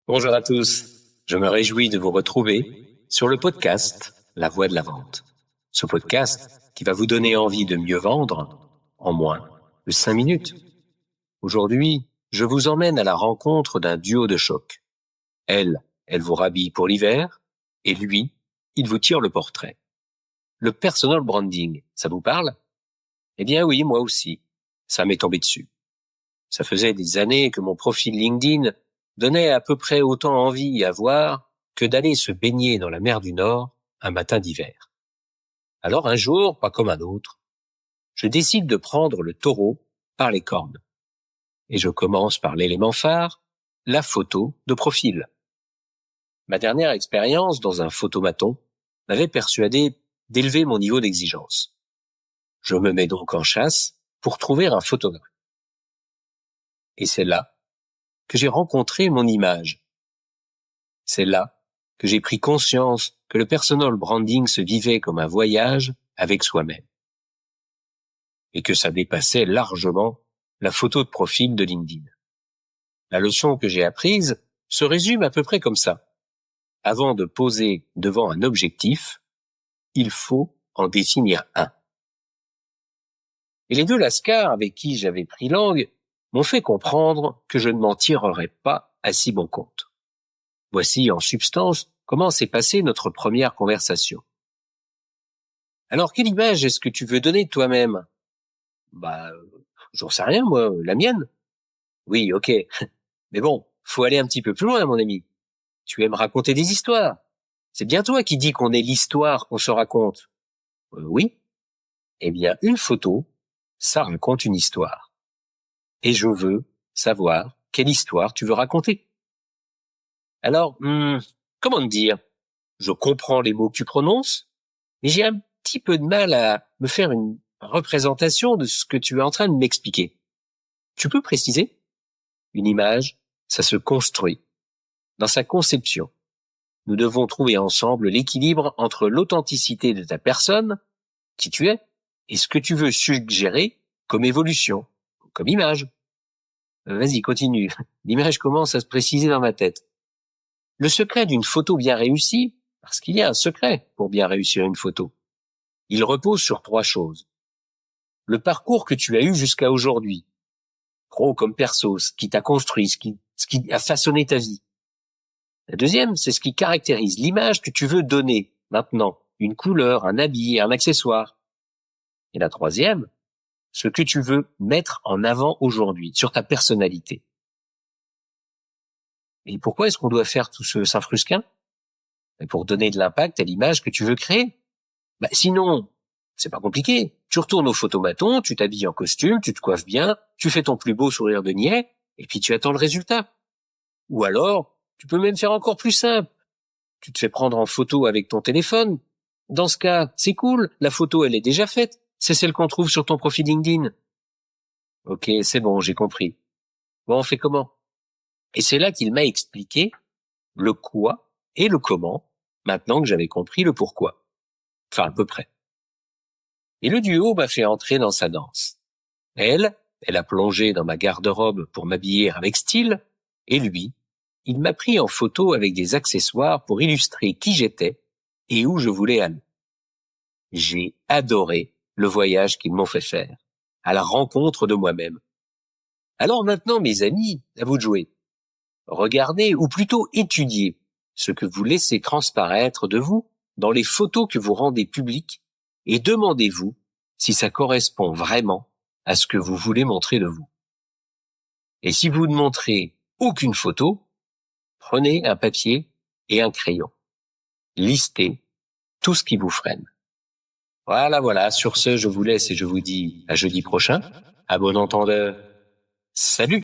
Bonjour à tous, je me réjouis de vous retrouver sur le podcast La Voix de la Vente. Ce podcast qui va vous donner envie de mieux vendre en moins de 5 minutes. Aujourd'hui, je vous emmène à la rencontre d'un duo de choc. Elle vous rhabille pour l'hiver et lui, il vous tire le portrait. Le personal branding, ça vous parle? Eh bien oui, moi aussi, ça m'est tombé dessus. Ça faisait des années que mon profil LinkedIn donnait à peu près autant envie à voir que d'aller se baigner dans la mer du Nord un matin d'hiver. Alors un jour, pas comme un autre, je décide de prendre le taureau par les cornes. Et je commence par l'élément phare, la photo de profil. Ma dernière expérience dans un photomaton m'avait persuadé d'élever mon niveau d'exigence. Je me mets donc en chasse pour trouver un photographe. Et c'est là que j'ai rencontré mon image. C'est là que j'ai pris conscience que le personal branding se vivait comme un voyage avec soi-même. Et que ça dépassait largement la photo de profil de LinkedIn. La leçon que j'ai apprise se résume à peu près comme ça. Avant de poser devant un objectif, il faut en définir un. Et les deux lascars avec qui j'avais pris langue m'ont fait comprendre que je ne m'en tirerais pas à si bon compte. Voici en substance comment s'est passée notre première conversation. Alors, quelle image est-ce que tu veux donner de toi-même? J'en sais rien, moi, la mienne. Oui, ok. Mais bon, faut aller un petit peu plus loin, mon ami. Tu aimes raconter des histoires. C'est bien toi qui dis qu'on est l'histoire qu'on se raconte. Oui. Eh bien, une photo, ça raconte une histoire. Et je veux savoir quelle histoire tu veux raconter. Alors, comment te dire? Je comprends les mots que tu prononces, mais j'ai un petit peu de mal à me faire une représentation de ce que tu es en train de m'expliquer. Tu peux préciser? Une image, ça se construit. Dans sa conception, nous devons trouver ensemble l'équilibre entre l'authenticité de ta personne, qui tu es, et ce que tu veux suggérer comme évolution, comme image. Vas-y, continue. L'image commence à se préciser dans ma tête. Le secret d'une photo bien réussie, parce qu'il y a un secret pour bien réussir une photo, il repose sur 3 choses. Le parcours que tu as eu jusqu'à aujourd'hui, pro comme perso, ce qui t'a construit, ce qui a façonné ta vie. La deuxième, c'est ce qui caractérise l'image que tu veux donner maintenant, une couleur, un habit, un accessoire. Et la troisième, ce que tu veux mettre en avant aujourd'hui, sur ta personnalité. Et pourquoi est-ce qu'on doit faire tout ce saint-frusquin? Pour donner de l'impact à l'image que tu veux créer. Sinon, c'est pas compliqué. Tu retournes au photomaton, tu t'habilles en costume, tu te coiffes bien, tu fais ton plus beau sourire de niais, et puis tu attends le résultat. Ou alors, tu peux même faire encore plus simple. Tu te fais prendre en photo avec ton téléphone. Dans ce cas, c'est cool, la photo elle est déjà faite. C'est celle qu'on trouve sur ton profil LinkedIn. Ok, c'est bon, j'ai compris. Bon, on fait comment? Et c'est là qu'il m'a expliqué le quoi et le comment, maintenant que j'avais compris le pourquoi. Enfin, à peu près. Et le duo m'a fait entrer dans sa danse. Elle a plongé dans ma garde-robe pour m'habiller avec style, et lui, il m'a pris en photo avec des accessoires pour illustrer qui j'étais et où je voulais aller. J'ai adoré le voyage qu'ils m'ont fait faire, à la rencontre de moi-même. Alors maintenant, mes amis, à vous de jouer. Regardez, ou plutôt étudiez, ce que vous laissez transparaître de vous dans les photos que vous rendez publiques et demandez-vous si ça correspond vraiment à ce que vous voulez montrer de vous. Et si vous ne montrez aucune photo, prenez un papier et un crayon. Listez tout ce qui vous freine. Voilà. Sur ce, je vous laisse et je vous dis à jeudi prochain. À bon entendeur. Salut!